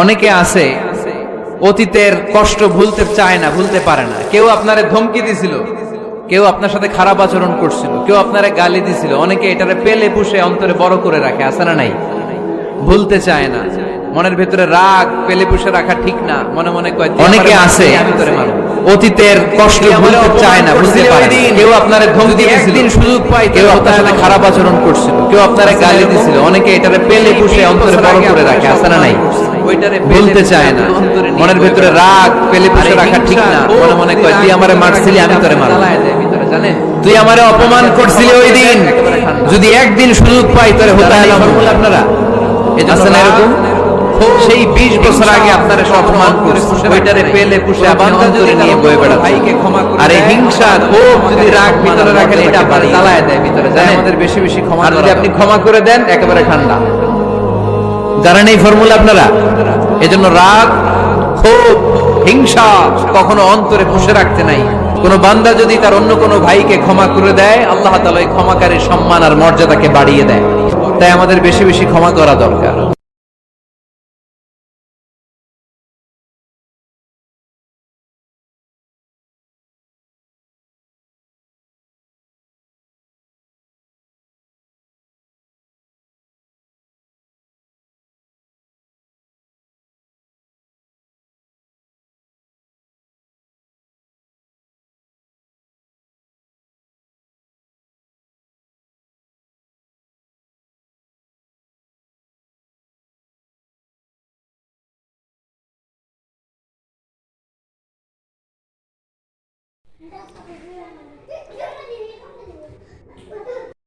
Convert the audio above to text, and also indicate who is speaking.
Speaker 1: অনেকে আছে অতীতের কষ্ট ভুলতে চায় না, ভুলতে পারে না। কেউ আপনারে ধমকি দিছিল, কেউ আপনার সাথে খারাপ আচরণ করছিল, কেউ আপনারে গালি দিছিল, অনেকে এটারে পেলে পুষে অন্তরে বড় করে রাখে, আছে না নাই? ভুলতে চায় না, মনের ভেতরে রাগ পেলে পুষে রাখা ঠিক না, মনে মনে কয় অনেকে আছে আমি তোরে মারব। অতীতের কষ্ট ভুলতে চায় না, ভুলতে পারে না। কেউ আপনারে ধমকি দিছিল, একদিন সুযোগ পাই, কেউ আপনার সাথে খারাপ আচরণ করছিল, কেউ আপনারে গালি দিছিল, অনেকে এটারে পেলে পুষে অন্তরে বড় করে রাখে, আছে না নাই? ভুলতে চায় না, মনের ভেতরে রাগ পেলে পুষে রাখা ঠিক না, মনে মনে কয় তুই আমারে মারছিলি আমি তোরে মারব, তুই আমারে অপমান করছিলি ওই দিন, যদি একদিন সুযোগ পাই তোরে হতে এলাম। আপনারা এজন্য এরকম সেই 20 বছর আগে আপনারা সব অপমান করছে, ওইটারে পেলে পুষে আপনি অন্তরে নিয়ে বয়ে বেড়াচ্ছেন। ভাইকে ক্ষমা করে, আর এই হিংসা ক্ষোভ যদি রাগ ভিতরে রাখেন, এটা আপনার জ্বালায় দেয় ভিতরে, যায় আমাদের বেশি বেশি ক্ষমা। আর যদি আপনি ক্ষমা করে দেন একেবারে ঠান্ডা। জানেন এই ফর্মুলা আপনারা? এজন্য রাগ, ক্ষোভ, হিংসা কখনো অন্তরে পুষে রাখতে নাই। কোন বান্দা যদি তার অন্য কোন ভাইকে ক্ষমা করে দেয়, আল্লাহ তাআলা এই ক্ষমাকারীর সম্মান আর মর্যাদাকে বাড়িয়ে দেয়। তাই আমাদের বেশি বেশি ক্ষমা করা দরকার।